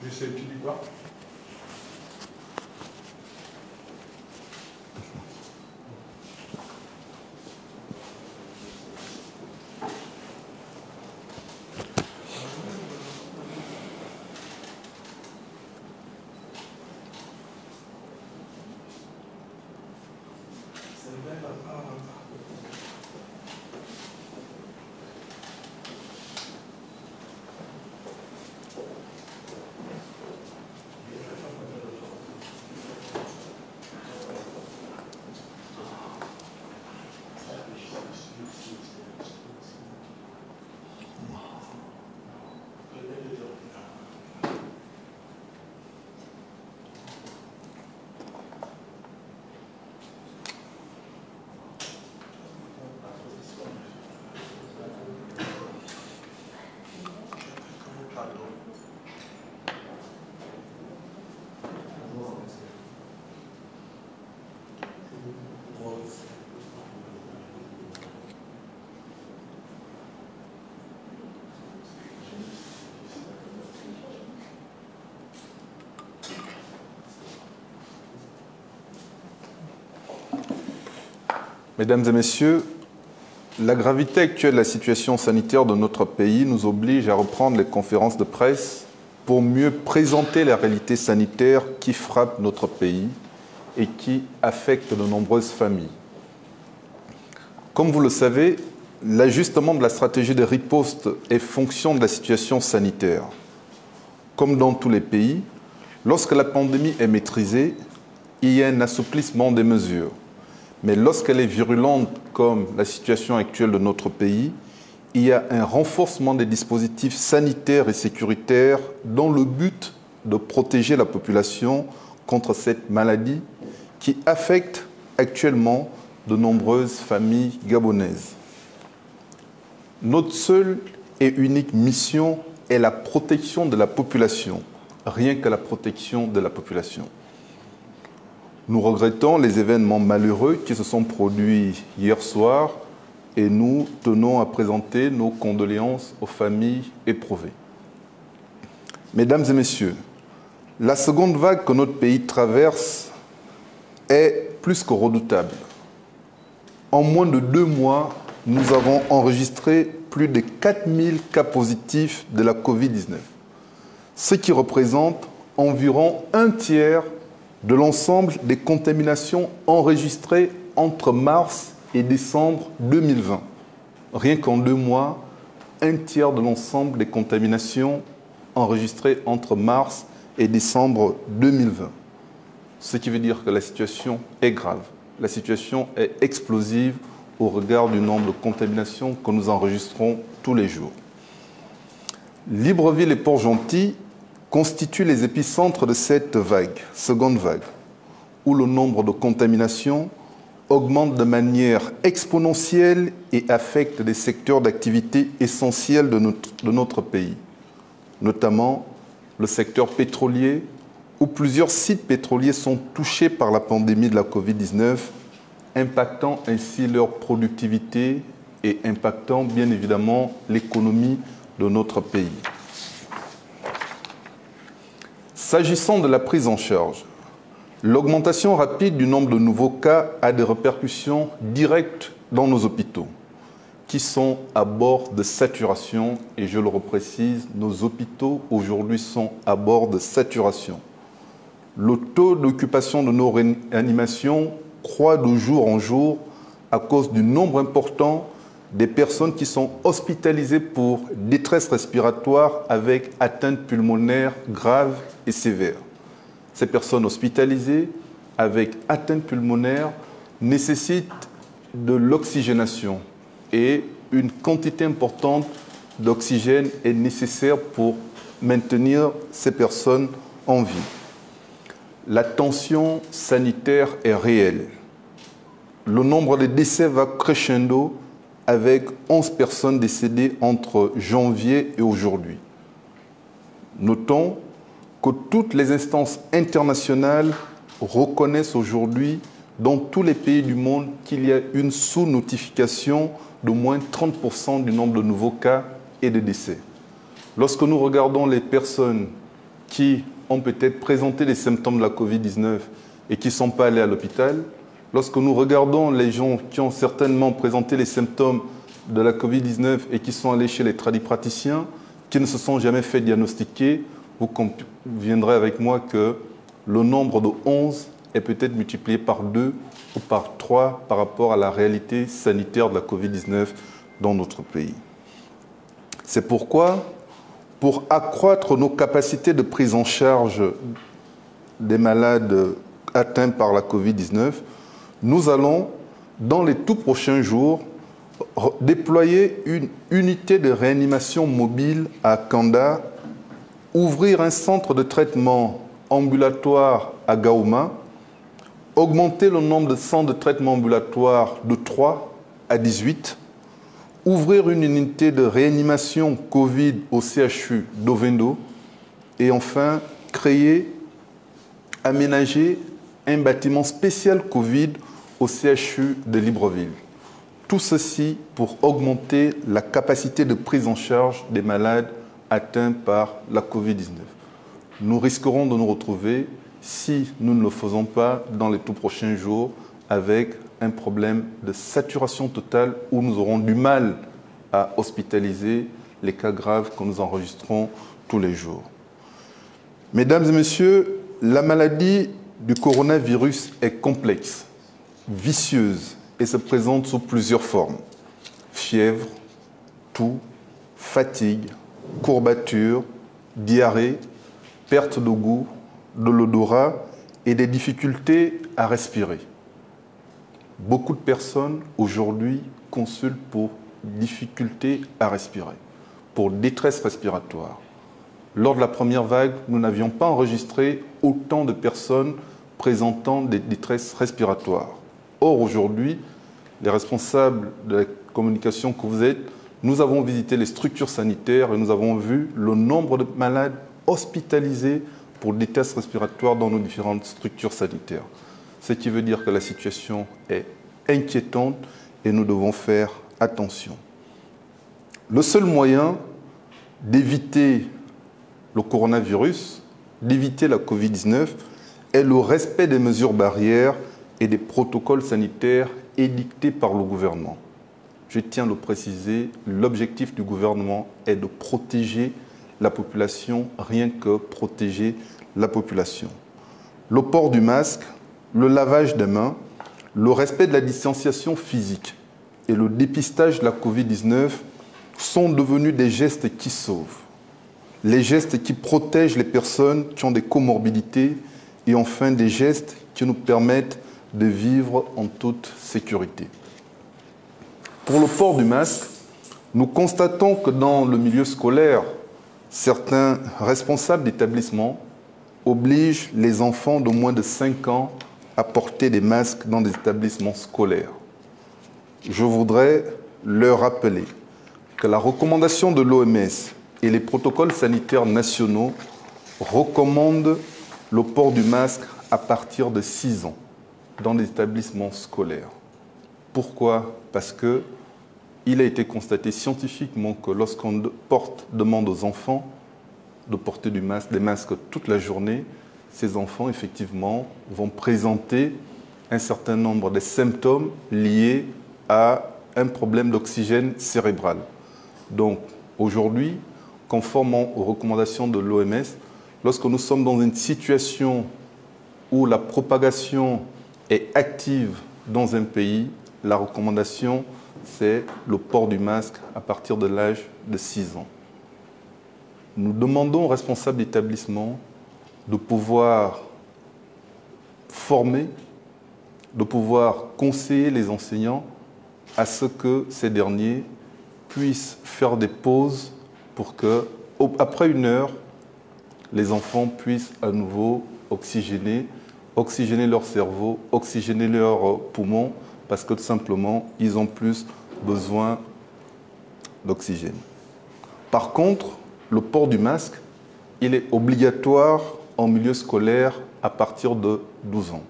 J'essaie, tu dis quoi? Mesdames et messieurs, la gravité actuelle de la situation sanitaire de notre pays nous oblige à reprendre les conférences de presse pour mieux présenter la réalité sanitaire qui frappe notre pays et qui affecte de nombreuses familles. Comme vous le savez, l'ajustement de la stratégie de riposte est fonction de la situation sanitaire. Comme dans tous les pays, lorsque la pandémie est maîtrisée, il y a un assouplissement des mesures. Mais lorsqu'elle est virulente, comme la situation actuelle de notre pays, il y a un renforcement des dispositifs sanitaires et sécuritaires dans le but de protéger la population contre cette maladie qui affecte actuellement de nombreuses familles gabonaises. Notre seule et unique mission est la protection de la population, rien que la protection de la population. Nous regrettons les événements malheureux qui se sont produits hier soir et nous tenons à présenter nos condoléances aux familles éprouvées. Mesdames et messieurs, la seconde vague que notre pays traverse est plus que redoutable. En moins de 2 mois, nous avons enregistré plus de 4000 cas positifs de la Covid-19, ce qui représente environ 1/3 de l'ensemble des contaminations enregistrées entre mars et décembre 2020. Rien qu'en 2 mois, 1/3 de l'ensemble des contaminations enregistrées entre mars et décembre 2020. Ce qui veut dire que la situation est grave. La situation est explosive au regard du nombre de contaminations que nous enregistrons tous les jours. Libreville et Port-Gentil constituent les épicentres de cette vague, seconde vague, où le nombre de contaminations augmente de manière exponentielle et affecte des secteurs d'activité essentiels de notre pays, notamment le secteur pétrolier, où plusieurs sites pétroliers sont touchés par la pandémie de la Covid-19, impactant ainsi leur productivité et impactant bien évidemment l'économie de notre pays. S'agissant de la prise en charge, l'augmentation rapide du nombre de nouveaux cas a des répercussions directes dans nos hôpitaux, qui sont à bord de saturation, et je le reprécise, nos hôpitaux aujourd'hui sont à bord de saturation. Le taux d'occupation de nos réanimations croît de jour en jour, à cause du nombre important des personnes qui sont hospitalisées pour détresse respiratoire avec atteinte pulmonaire grave et sévère. Ces personnes hospitalisées avec atteinte pulmonaire nécessitent de l'oxygénation et une quantité importante d'oxygène est nécessaire pour maintenir ces personnes en vie. La tension sanitaire est réelle. Le nombre de décès va crescendo avec 11 personnes décédées entre janvier et aujourd'hui. Notons que toutes les instances internationales reconnaissent aujourd'hui dans tous les pays du monde qu'il y a une sous-notification de moins 30% du nombre de nouveaux cas et de décès. Lorsque nous regardons les personnes qui ont peut-être présenté les symptômes de la Covid-19 et qui ne sont pas allées à l'hôpital, lorsque nous regardons les gens qui ont certainement présenté les symptômes de la Covid-19 et qui sont allés chez les tradipraticiens, qui ne se sont jamais fait diagnostiquer, vous conviendrez avec moi que le nombre de 11 est peut-être multiplié par 2 ou par 3 par rapport à la réalité sanitaire de la Covid-19 dans notre pays. C'est pourquoi, pour accroître nos capacités de prise en charge des malades atteints par la Covid-19, nous allons, dans les tout prochains jours, déployer une unité de réanimation mobile à Kanda, ouvrir un centre de traitement ambulatoire à Gaouma, augmenter le nombre de centres de traitement ambulatoire de 3 à 18, ouvrir une unité de réanimation Covid au CHU d'Ovendo et enfin aménager un bâtiment spécial Covid au CHU de Libreville. Tout ceci pour augmenter la capacité de prise en charge des malades atteints par la Covid-19. Nous risquerons de nous retrouver, si nous ne le faisons pas dans les tout prochains jours, avec un problème de saturation totale où nous aurons du mal à hospitaliser les cas graves que nous enregistrons tous les jours. Mesdames et messieurs, la maladie du coronavirus est complexe, vicieuse et se présente sous plusieurs formes. Fièvre, toux, fatigue, courbature, diarrhée, perte de goût, de l'odorat et des difficultés à respirer. Beaucoup de personnes aujourd'hui consultent pour difficultés à respirer, pour détresse respiratoire. Lors de la première vague, nous n'avions pas enregistré autant de personnes présentant des détresses respiratoires. Or, aujourd'hui, les responsables de la communication que vous êtes, nous avons visité les structures sanitaires et nous avons vu le nombre de malades hospitalisés pour détresse respiratoire dans nos différentes structures sanitaires. Ce qui veut dire que la situation est inquiétante et nous devons faire attention. Le seul moyen d'éviter le coronavirus, d'éviter la Covid-19, est le respect des mesures barrières et des protocoles sanitaires édictés par le gouvernement. Je tiens à le préciser, l'objectif du gouvernement est de protéger la population, rien que protéger la population. Le port du masque, le lavage des mains, le respect de la distanciation physique et le dépistage de la Covid-19 sont devenus des gestes qui sauvent. Les gestes qui protègent les personnes qui ont des comorbidités et enfin des gestes qui nous permettent de vivre en toute sécurité. Pour le port du masque, nous constatons que dans le milieu scolaire, certains responsables d'établissements obligent les enfants de moins de 5 ans à porter des masques dans des établissements scolaires. Je voudrais leur rappeler que la recommandation de l'OMS et les protocoles sanitaires nationaux recommandent le port du masque à partir de 6 ans dans les établissements scolaires. Pourquoi? Parce qu'il a été constaté scientifiquement que lorsqu'on demande aux enfants de porter des masques toute la journée, ces enfants, effectivement, vont présenter un certain nombre de symptômes liés à un problème d'oxygène cérébral. Donc, aujourd'hui, conformément aux recommandations de l'OMS, lorsque nous sommes dans une situation où la propagation est active dans un pays, la recommandation, c'est le port du masque à partir de l'âge de 6 ans. Nous demandons aux responsables d'établissement de pouvoir former, de pouvoir conseiller les enseignants à ce que ces derniers puissent faire des pauses pour que, après 1 heure, les enfants puissent à nouveau oxygéner leur cerveau, oxygéner leurs poumons, parce que tout simplement, ils ont plus besoin d'oxygène. Par contre, le port du masque, il est obligatoire en milieu scolaire à partir de 12 ans.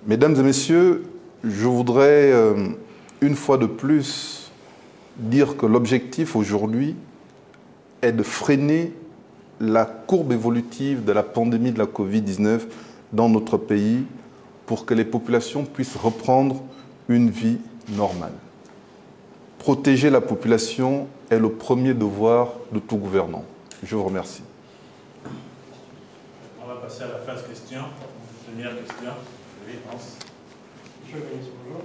Mesdames et messieurs, je voudrais une fois de plus dire que l'objectif aujourd'hui est de freiner la courbe évolutive de la pandémie de la Covid-19 dans notre pays pour que les populations puissent reprendre une vie normale. Protéger la population est le premier devoir de tout gouvernant. Je vous remercie. On va passer à la phase question. Première question. Oui, Hans. Monsieur le ministre, bonjour.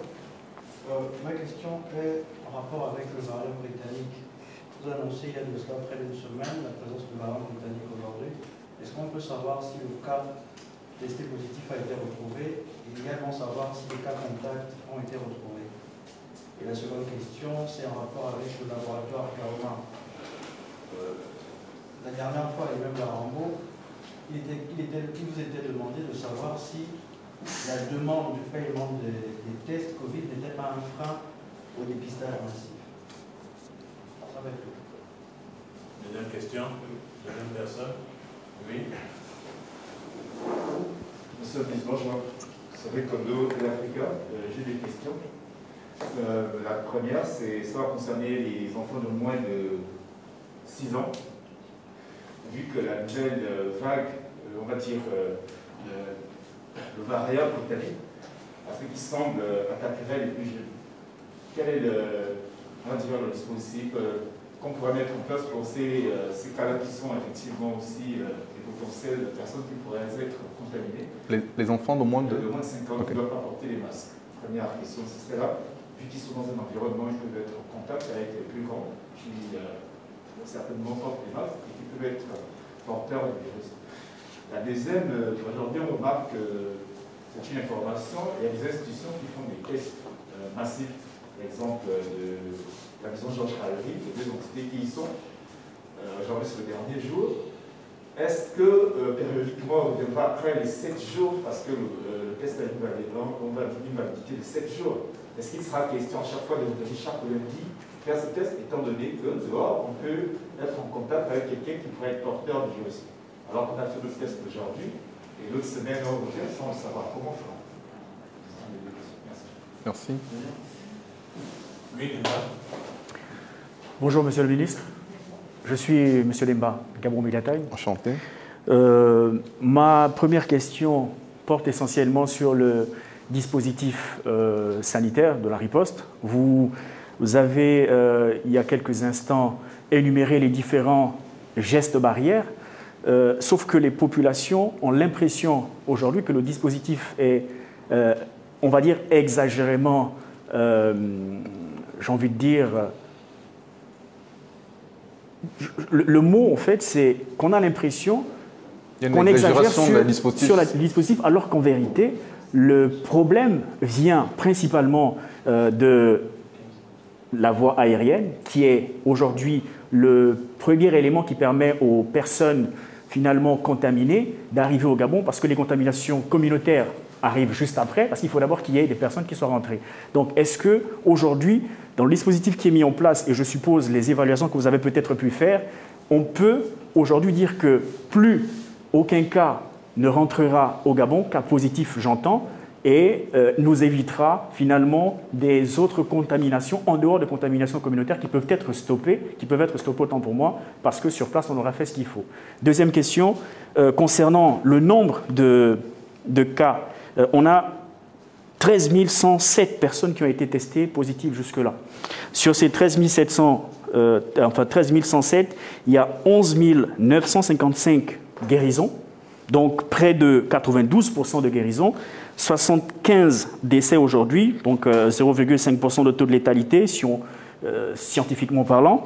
Ma question est en rapport avec le variant britannique. Vous annoncez il y a de cela près d'une semaine la présence du variant britannique aujourd'hui. Est-ce qu'on peut savoir si le cas testé positif a été retrouvé et également savoir si les cas contacts ont été retrouvés? Et la seconde question, c'est en rapport avec le laboratoire Caroma. La dernière fois, et même la Rambo, il vous était demandé de savoir si la demande du paiement des tests Covid n'était pas un frein au dépistage massif. Ça va être tout. Deuxième question. Deuxième personne. Oui. Monsieur le Président, je m'appelle Kondo de l'Africa. J'ai des questions. La première, ça va concerner les enfants de moins de 6 ans. Vu que la nouvelle vague, on va dire, le variant britannique, à ce qui semble attaquerait les plus jeunes. Quel est on va dire, le dispositif qu'on pourrait mettre en place pour ces cas-là qui sont effectivement aussi des potentielles personnes qui pourraient être contaminées? Les enfants de moins de 5 ans qui ne doivent pas porter les masques. Première question, c'est celle-là. Vu qu'ils sont dans un environnement, ils peuvent être en contact avec les plus grands, qui certainement portent les masques et qui peuvent être porteurs du virus. La deuxième, aujourd'hui, on remarque que c'est une information, il y a des institutions qui font des tests massifs. L'exemple de la maison Georges Calvi, les 2 entités qui y sont. Aujourd'hui, c'est le dernier jour. Est-ce que périodiquement, on viendra après les 7 jours, parce que le test a une validité de 7 jours, est-ce qu'il sera question à chaque fois de venir chaque lundi faire ce test, étant donné que dehors, on peut être en contact avec quelqu'un qui pourrait être porteur du virus? Alors qu'on a fait le test aujourd'hui, et l'autre semaine, on revient sans le savoir. Comment faire? Merci. Oui, Lemba. Bonjour, Monsieur le Ministre. Je suis Monsieur Lemba, Gabon Milatagne. Enchanté. Ma première question porte essentiellement sur le dispositif sanitaire de la riposte. Vous avez, il y a quelques instants, énuméré les différents gestes barrières, sauf que les populations ont l'impression aujourd'hui que le dispositif est, on va dire, exagérément, j'ai envie de dire, le mot en fait, c'est qu'on a l'impression qu'on exagère sur le dispositif, alors qu'en vérité, le problème vient principalement de la voie aérienne, qui est aujourd'hui le premier élément qui permet aux personnes finalement contaminées d'arriver au Gabon, parce que les contaminations communautaires arrivent juste après, parce qu'il faut d'abord qu'il y ait des personnes qui soient rentrées. Donc, est-ce qu'aujourd'hui, dans le dispositif qui est mis en place, et je suppose les évaluations que vous avez peut-être pu faire, on peut aujourd'hui dire que plus aucun cas ne rentrera au Gabon, cas positif j'entends, et nous évitera finalement des autres contaminations en dehors de contaminations communautaires qui peuvent être stoppées autant pour moi, parce que sur place on aura fait ce qu'il faut. Deuxième question, concernant le nombre de cas, on a 13 107 personnes qui ont été testées positives jusque-là. Sur ces 13 107, il y a 11 955 guérisons, donc près de 92% de guérisons. 75 décès aujourd'hui, donc 0,5% de taux de létalité, scientifiquement parlant,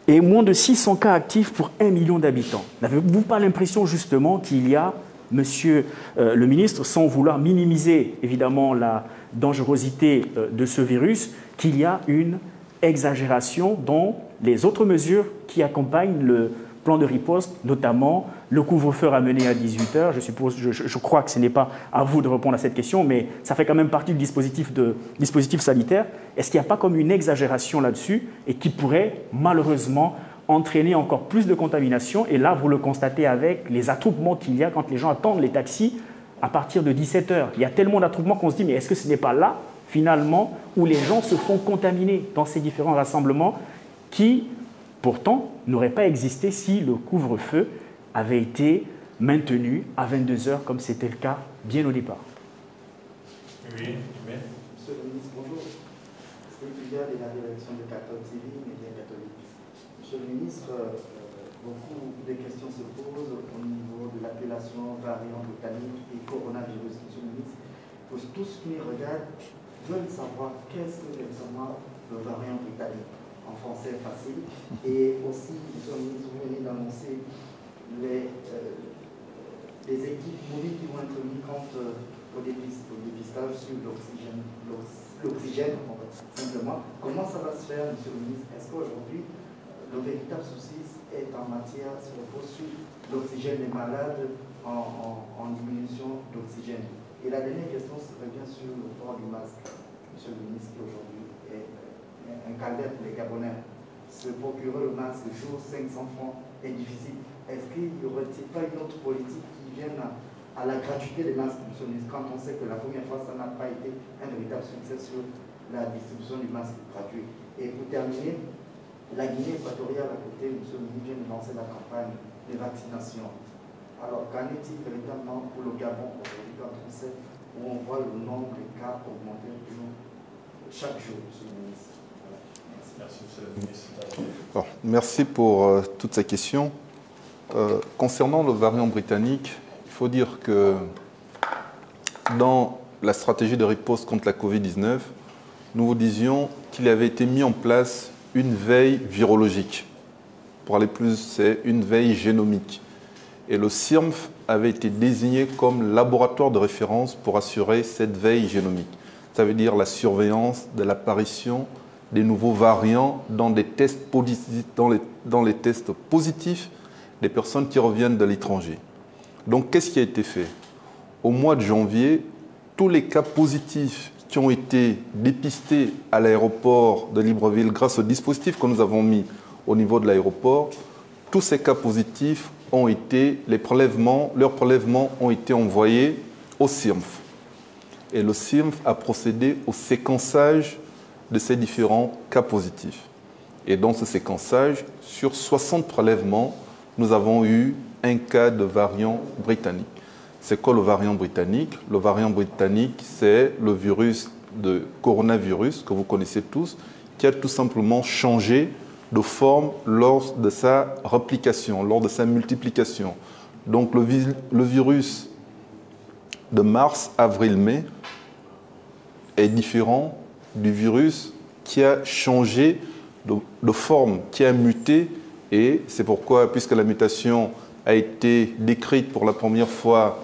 et moins de 600 cas actifs pour 1 million d'habitants. N'avez-vous pas l'impression justement qu'il y a, monsieur le ministre, sans vouloir minimiser évidemment la dangerosité de ce virus, qu'il y a une exagération dans les autres mesures qui accompagnent le plan de riposte, notamment le couvre-feu ramené à 18h. Je crois que ce n'est pas à vous de répondre à cette question, mais ça fait quand même partie du dispositif sanitaire. Est-ce qu'il n'y a pas comme une exagération là-dessus et qui pourrait malheureusement entraîner encore plus de contamination? Et là, vous le constatez avec les attroupements qu'il y a quand les gens attendent les taxis à partir de 17h. Il y a tellement d'attroupements qu'on se dit, mais est-ce que ce n'est pas là, finalement, où les gens se font contaminer dans ces différents rassemblements qui, pourtant, n'auraient pas existé si le couvre-feu avait été maintenu à 22h, comme c'était le cas bien au départ? Oui, mais... Monsieur le ministre, bonjour. C'est étudiant de la direction de Catholique TV, Média Catholique. Monsieur le ministre, beaucoup de questions se posent au niveau de l'appellation variant britannique et coronavirus. Monsieur le ministre, pour tous qui me regardent, veulent savoir qu'est-ce que exactement le variant britannique, en français facile, et aussi, monsieur le ministre, vous venez d'annoncer les équipes mobiles qui vont être mises au dépistage sur l'oxygène, simplement. Comment ça va se faire, monsieur le ministre? Est-ce qu'aujourd'hui, le véritable souci est en matière, se repose sur l'oxygène des malades en diminution d'oxygène? Et la dernière question serait bien sûr le port du masque, monsieur le ministre, qui aujourd'hui est un calvaire pour les Gabonais. Se procurer le masque jour 500 francs est difficile. Est-ce qu'il n'y aurait-il pas une autre politique qui vienne à la gratuité des masques, monsieur le ministre, quand on sait que la première fois, ça n'a pas été un véritable succès sur la distribution du masque gratuit? Et pour terminer, la Guinée équatoriale à côté, monsieur le ministre, vient de lancer la campagne de vaccination. Alors, qu'en est-il véritablement pour le Gabon aujourd'hui, quand on sait où on voit le nombre de cas augmenter chaque jour, monsieur le ministre? Voilà. Merci, monsieur le ministre. Alors, merci pour toutes ces questions. Concernant le variant britannique, il faut dire que dans la stratégie de riposte contre la Covid-19, nous vous disions qu'il avait été mis en place une veille virologique. Pour aller plus, c'est une veille génomique. Et le CIRMF avait été désigné comme laboratoire de référence pour assurer cette veille génomique. Ça veut dire la surveillance de l'apparition des nouveaux variants dans les tests positifs des personnes qui reviennent de l'étranger. Donc, qu'est-ce qui a été fait? Au mois de janvier, tous les cas positifs qui ont été dépistés à l'aéroport de Libreville grâce au dispositif que nous avons mis au niveau de l'aéroport, tous ces cas positifs leurs prélèvements ont été envoyés au CIRMF. Et le CIRMF a procédé au séquençage de ces différents cas positifs. Et dans ce séquençage, sur 60 prélèvements, nous avons eu un cas de variant britannique. C'est quoi le variant britannique? Le variant britannique, c'est le virus de coronavirus que vous connaissez tous, qui a tout simplement changé de forme lors de sa réplication, lors de sa multiplication. Donc le virus de mars, avril, mai est différent du virus qui a changé de forme, qui a muté. Et c'est pourquoi, puisque la mutation a été décrite pour la première fois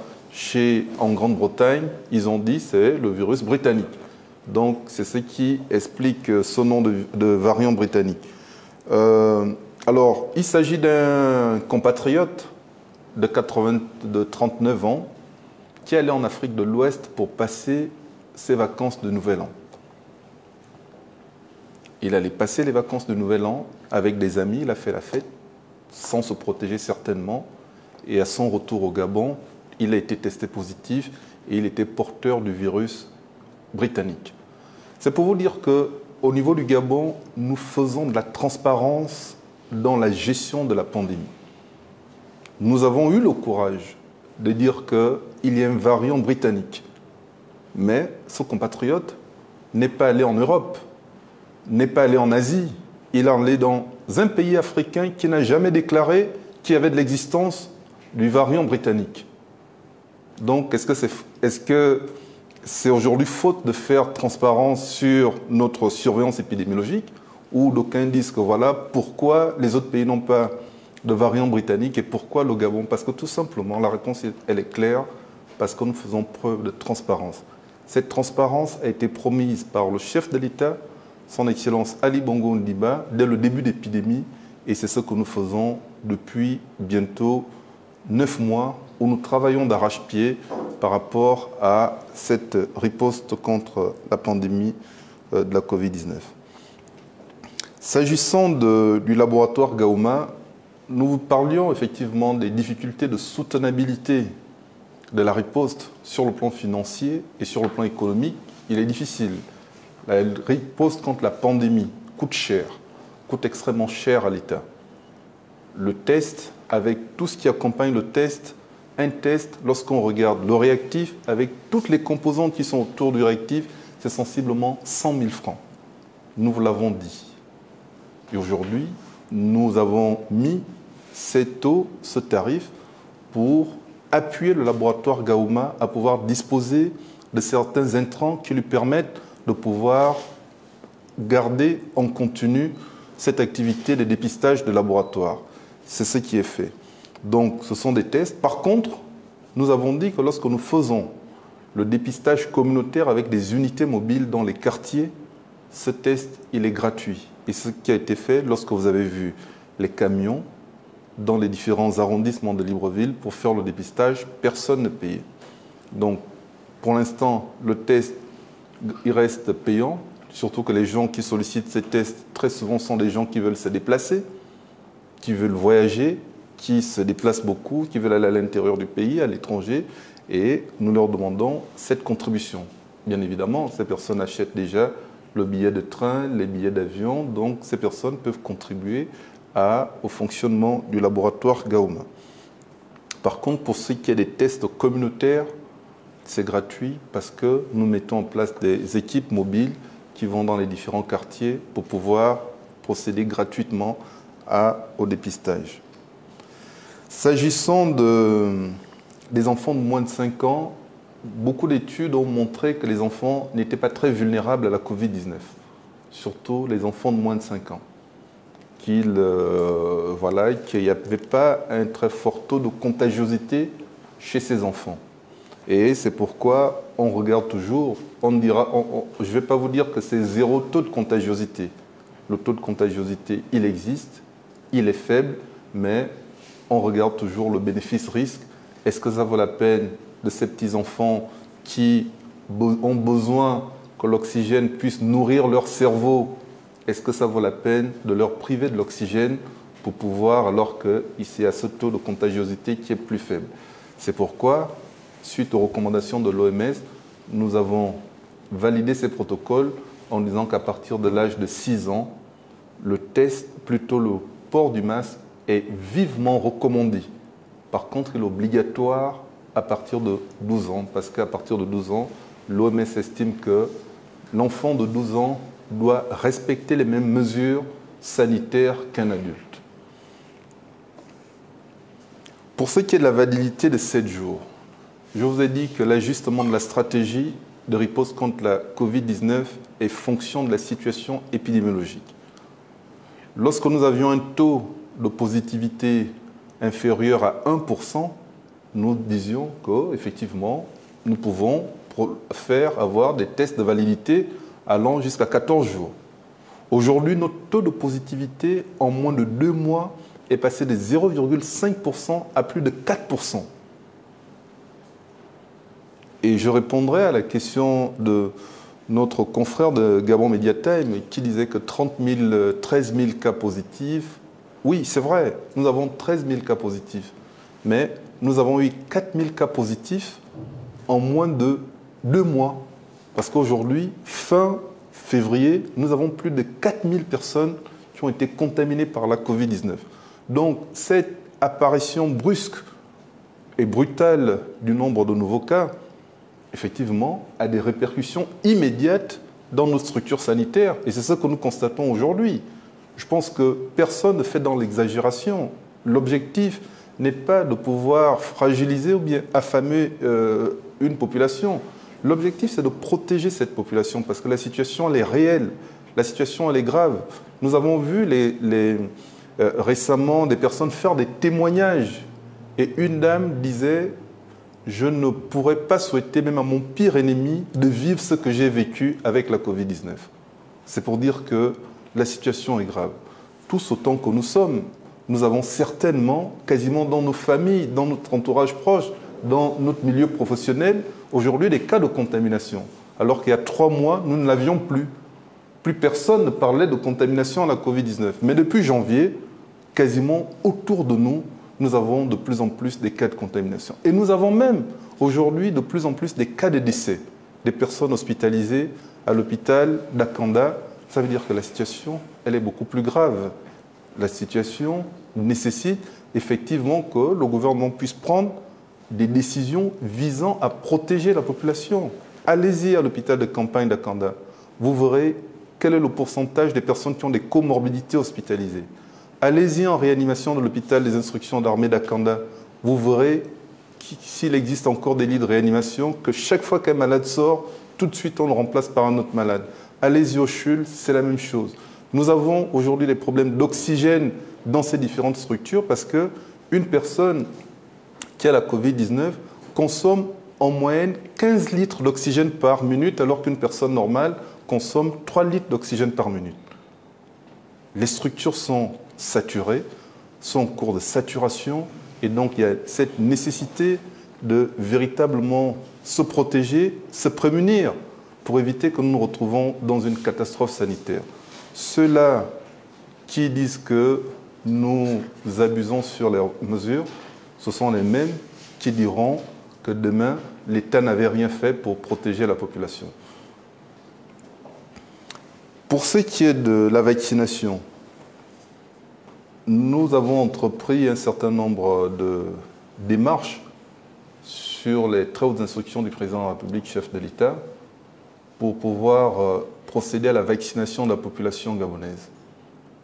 en Grande-Bretagne, ils ont dit que c'est le virus britannique. Donc c'est ce qui explique ce nom de variant britannique. Alors, il s'agit d'un compatriote de 39 ans qui allait en Afrique de l'Ouest pour passer ses vacances de Nouvel An. Il allait passer les vacances de Nouvel An avec des amis, il a fait la fête, sans se protéger certainement. Et à son retour au Gabon, il a été testé positif et il était porteur du virus britannique. C'est pour vous dire qu'au niveau du Gabon, nous faisons de la transparence dans la gestion de la pandémie. Nous avons eu le courage de dire qu'il y a un variant britannique. Mais ce compatriote n'est pas allé en Europe, n'est pas allé en Asie. Il est allé dans un pays africain qui n'a jamais déclaré qu'il y avait de l'existence du variant britannique. Donc, est-ce que c'est aujourd'hui faute de faire transparence sur notre surveillance épidémiologique, où d'aucuns disent que voilà pourquoi les autres pays n'ont pas de variant britannique et pourquoi le Gabon. Parce que tout simplement, la réponse, elle est claire, parce que nous faisons preuve de transparence. Cette transparence a été promise par le chef de l'État, son Excellence Ali Bongo Ondimba, dès le début d'épidémie, et c'est ce que nous faisons depuis bientôt 9 mois, où nous travaillons d'arrache-pied par rapport à cette riposte contre la pandémie de la Covid-19. S'agissant du laboratoire Gauma, nous vous parlions effectivement des difficultés de soutenabilité de la riposte sur le plan financier et sur le plan économique. Il est difficile. La riposte contre la pandémie coûte cher, coûte extrêmement cher à l'État. Le test, avec tout ce qui accompagne le test, un test, lorsqu'on regarde le réactif, avec toutes les composantes qui sont autour du réactif, c'est sensiblement 100 000 francs. Nous vous l'avons dit. Et aujourd'hui, nous avons mis ce tarif pour appuyer le laboratoire Gauma à pouvoir disposer de certains intrants qui lui permettent de pouvoir garder en continu cette activité de dépistage de laboratoire. C'est ce qui est fait. Donc, ce sont des tests. Par contre, nous avons dit que lorsque nous faisons le dépistage communautaire avec des unités mobiles dans les quartiers, ce test, il est gratuit. Et ce qui a été fait lorsque vous avez vu les camions dans les différents arrondissements de Libreville pour faire le dépistage, personne ne payait. Donc, pour l'instant, le test, il reste payant, surtout que les gens qui sollicitent ces tests, très souvent, sont des gens qui veulent se déplacer, qui veulent voyager, qui se déplacent beaucoup, qui veulent aller à l'intérieur du pays, à l'étranger, et nous leur demandons cette contribution. Bien évidemment, ces personnes achètent déjà le billet de train, les billets d'avion, donc ces personnes peuvent contribuer au fonctionnement du laboratoire Gauma. Par contre, pour ce qui est des tests communautaires, c'est gratuit parce que nous mettons en place des équipes mobiles qui vont dans les différents quartiers pour pouvoir procéder gratuitement au dépistage. S'agissant des enfants de moins de 5 ans, beaucoup d'études ont montré que les enfants n'étaient pas très vulnérables à la Covid-19, surtout les enfants de moins de 5 ans. Qu'il n'y avait pas un très fort taux de contagiosité chez ces enfants. Et c'est pourquoi on regarde toujours, je ne vais pas vous dire que c'est 0 taux de contagiosité. Le taux de contagiosité, il existe, il est faible, mais on regarde toujours le bénéfice-risque. Est-ce que ça vaut la peine de ces petits-enfants qui ont besoin que l'oxygène puisse nourrir leur cerveau? Est-ce que ça vaut la peine de leur priver de l'oxygène pour pouvoir, alors que c'est à ce taux de contagiosité qui est plus faible? C'est pourquoi, suite aux recommandations de l'OMS, nous avons validé ces protocoles en disant qu'à partir de l'âge de 6 ans, le test, plutôt le port du masque, est vivement recommandé. Par contre, il est obligatoire à partir de 12 ans, parce qu'à partir de 12 ans, l'OMS estime que l'enfant de 12 ans doit respecter les mêmes mesures sanitaires qu'un adulte. Pour ce qui est de la validité de 7 jours, je vous ai dit que l'ajustement de la stratégie de riposte contre la Covid-19 est fonction de la situation épidémiologique. Lorsque nous avions un taux de positivité inférieur à 1%, nous disions qu'effectivement, nous pouvons avoir des tests de validité allant jusqu'à 14 jours. Aujourd'hui, notre taux de positivité en moins de 2 mois est passé de 0,5% à plus de 4%. Et je répondrai à la question de notre confrère de Gabon Mediatime qui disait que 13 000 cas positifs. Oui, c'est vrai, nous avons 13 000 cas positifs, mais nous avons eu 4 000 cas positifs en moins de 2 mois. Parce qu'aujourd'hui, fin février, nous avons plus de 4 000 personnes qui ont été contaminées par la Covid-19. Donc, cette apparition brusque et brutale du nombre de nouveaux cas, effectivement, a des répercussions immédiates dans nos structures sanitaires. Et c'est ce que nous constatons aujourd'hui. Je pense que personne ne fait dans l'exagération. L'objectif n'est pas de pouvoir fragiliser ou bien affamer une population. L'objectif, c'est de protéger cette population parce que la situation, elle est réelle. La situation, elle est grave. Nous avons vu récemment des personnes faire des témoignages. Et une dame disait « Je ne pourrais pas souhaiter même à mon pire ennemi de vivre ce que j'ai vécu avec la Covid-19 ». C'est pour dire que la situation est grave. Tous autant que nous sommes, nous avons certainement, quasiment dans nos familles, dans notre entourage proche, dans notre milieu professionnel, aujourd'hui des cas de contamination. Alors qu'il y a 3 mois, nous ne l'avions plus. Plus personne ne parlait de contamination à la Covid-19. Mais depuis janvier, quasiment autour de nous, nous avons de plus en plus des cas de contamination. Et nous avons même aujourd'hui de plus en plus des cas de décès, des personnes hospitalisées à l'hôpital d'Akanda. Ça veut dire que la situation, elle est beaucoup plus grave. La situation nécessite effectivement que le gouvernement puisse prendre des décisions visant à protéger la population. Allez-y à l'hôpital de campagne d'Akanda. Vous verrez quel est le pourcentage des personnes qui ont des comorbidités hospitalisées. Allez-y en réanimation de l'hôpital des instructions d'armée d'Akanda. Vous verrez s'il existe encore des lits de réanimation, que chaque fois qu'un malade sort, tout de suite on le remplace par un autre malade. Allez-y au CHUL, c'est la même chose. Nous avons aujourd'hui des problèmes d'oxygène dans ces différentes structures parce qu'une personne qui a la Covid-19 consomme en moyenne 15 litres d'oxygène par minute alors qu'une personne normale consomme 3 litres d'oxygène par minute. Les structures sont saturées, sont en cours de saturation et donc il y a cette nécessité de véritablement se protéger, se prémunir pour éviter que nous nous retrouvons dans une catastrophe sanitaire. Ceux-là qui disent que nous abusons sur les mesures, ce sont les mêmes qui diront que demain, l'État n'avait rien fait pour protéger la population. Pour ce qui est de la vaccination, nous avons entrepris un certain nombre de démarches sur les très hautes instructions du président de la République, chef de l'État, pour pouvoir procéder à la vaccination de la population gabonaise.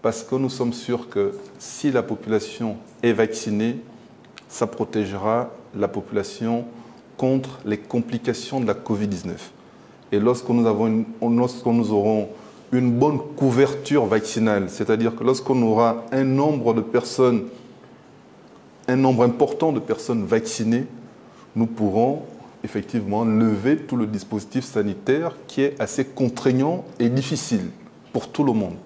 Parce que nous sommes sûrs que si la population est vaccinée, ça protégera la population contre les complications de la Covid-19. Et lorsque nous aurons une bonne couverture vaccinale, c'est-à-dire que lorsqu'on aura un nombre important de personnes vaccinées, nous pourrons effectivement lever tout le dispositif sanitaire qui est assez contraignant et difficile pour tout le monde.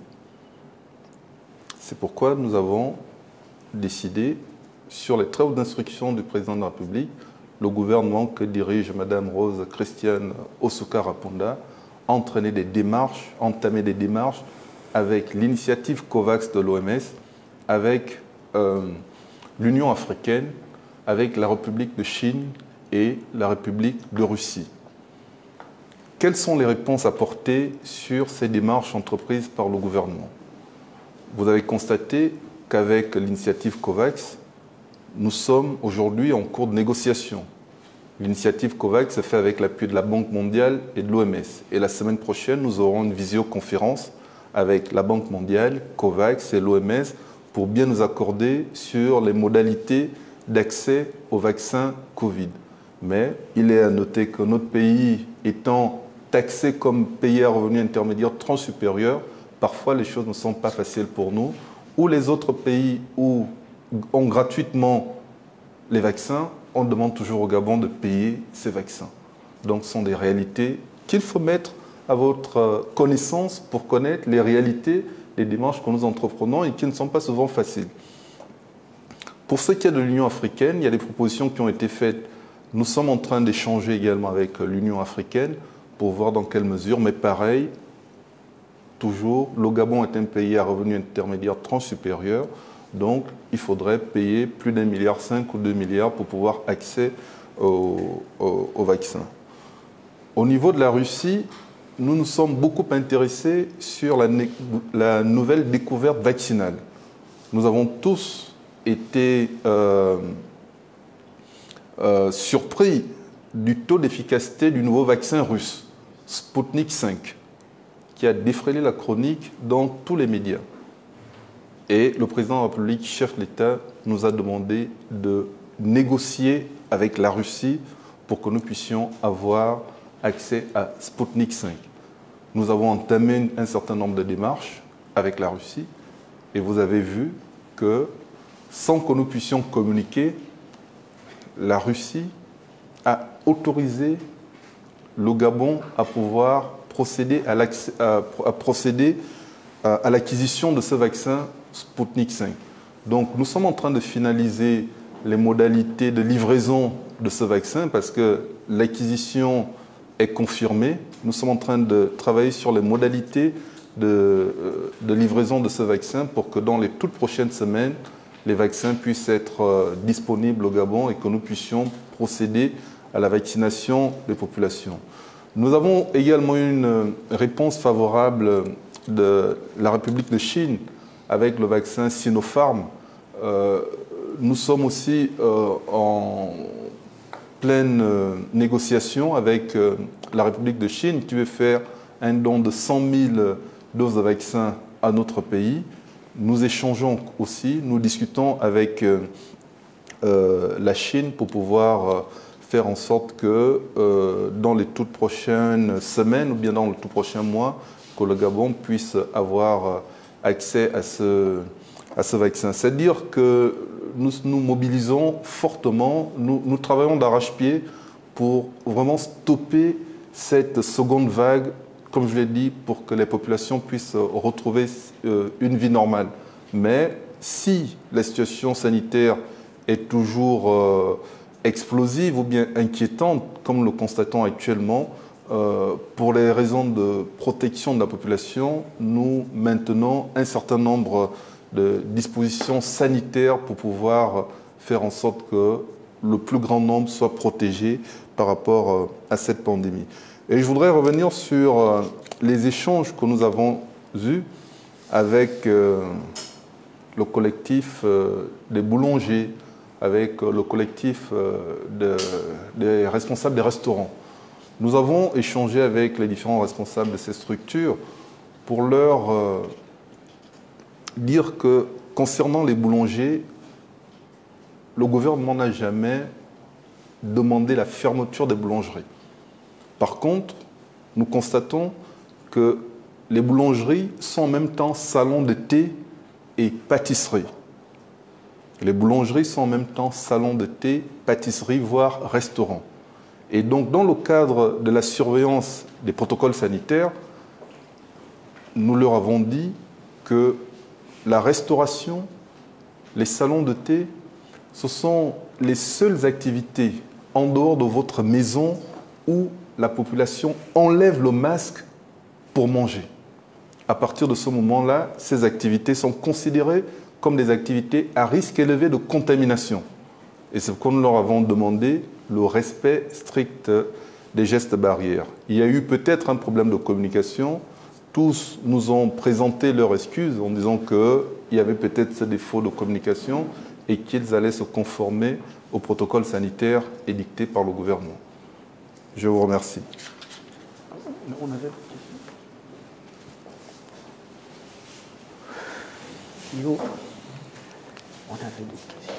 C'est pourquoi nous avons décidé, sur les très hautes instructions du président de la République, le gouvernement que dirige Mme Rose Christiane Osuka-Rapunda, entamé des démarches avec l'initiative COVAX de l'OMS, avec l'Union africaine, avec la République de Chine et la République de Russie. Quelles sont les réponses apportées sur ces démarches entreprises par le gouvernement? Vous avez constaté qu'avec l'initiative COVAX, nous sommes aujourd'hui en cours de négociation. L'initiative COVAX se fait avec l'appui de la Banque mondiale et de l'OMS. Et la semaine prochaine, nous aurons une visioconférence avec la Banque mondiale, COVAX et l'OMS pour bien nous accorder sur les modalités d'accès au vaccin Covid. Mais il est à noter que notre pays étant taxé comme pays à revenu intermédiaire tranche supérieure, parfois les choses ne sont pas faciles pour nous. Ou les autres pays où ont gratuitement les vaccins, on demande toujours au Gabon de payer ces vaccins. Donc ce sont des réalités qu'il faut mettre à votre connaissance pour connaître les réalités des démarches que nous entreprenons et qui ne sont pas souvent faciles. Pour ce qui est de l'Union africaine, il y a des propositions qui ont été faites. Nous sommes en train d'échanger également avec l'Union africaine pour voir dans quelle mesure, mais pareil, toujours, le Gabon est un pays à revenu intermédiaire tranche supérieure, donc il faudrait payer plus d'1,5 milliard ou 2 milliards pour pouvoir accès au vaccin. Au niveau de la Russie, nous nous sommes beaucoup intéressés sur la nouvelle découverte vaccinale. Nous avons tous été surpris du taux d'efficacité du nouveau vaccin russe, Sputnik 5, qui a défrayé la chronique dans tous les médias. Et le président de la République, chef de l'État, nous a demandé de négocier avec la Russie pour que nous puissions avoir accès à Sputnik 5. Nous avons entamé un certain nombre de démarches avec la Russie et vous avez vu que sans que nous puissions communiquer, la Russie a autorisé le Gabon à pouvoir procéder à l'acquisition de ce vaccin Sputnik 5. Donc nous sommes en train de finaliser les modalités de livraison de ce vaccin parce que l'acquisition est confirmée. Nous sommes en train de travailler sur les modalités de livraison de ce vaccin pour que dans les toutes prochaines semaines, les vaccins puissent être disponibles au Gabon et que nous puissions procéder à la vaccination des populations. Nous avons également eu une réponse favorable de la République de Chine avec le vaccin Sinopharm. Nous sommes aussi en pleine négociation avec la République de Chine qui veut faire un don de 100 000 doses de vaccins à notre pays. Nous échangeons aussi, nous discutons avec la Chine pour pouvoir faire en sorte que dans les toutes prochaines semaines ou bien dans le tout prochain mois, que le Gabon puisse avoir accès à ce vaccin. C'est-à-dire que nous nous mobilisons fortement, nous travaillons d'arrache-pied pour vraiment stopper cette seconde vague, comme je l'ai dit, pour que les populations puissent retrouver une vie normale. Mais si la situation sanitaire est toujours explosive ou bien inquiétante, comme le constatons actuellement, pour les raisons de protection de la population, nous maintenons un certain nombre de dispositions sanitaires pour pouvoir faire en sorte que le plus grand nombre soit protégé par rapport à cette pandémie. Et je voudrais revenir sur les échanges que nous avons eus avec le collectif des boulangers, avec le collectif des responsables des restaurants. Nous avons échangé avec les différents responsables de ces structures pour leur dire que concernant les boulangers, le gouvernement n'a jamais demandé la fermeture des boulangeries. Par contre, nous constatons que les boulangeries sont en même temps salons de thé et pâtisseries. Les boulangeries sont en même temps salons de thé, pâtisseries, voire restaurants. Et donc, dans le cadre de la surveillance des protocoles sanitaires, nous leur avons dit que la restauration, les salons de thé, ce sont les seules activités en dehors de votre maison où la population enlève le masque pour manger. À partir de ce moment-là, ces activités sont considérées comme des activités à risque élevé de contamination. Et c'est pourquoi nous leur avons demandé le respect strict des gestes barrières. Il y a eu peut-être un problème de communication. Tous nous ont présenté leurs excuses en disant qu'il y avait peut-être ce défaut de communication et qu'ils allaient se conformer au protocole sanitaire édicté par le gouvernement. Je vous remercie. On avait une question. On avait des questions.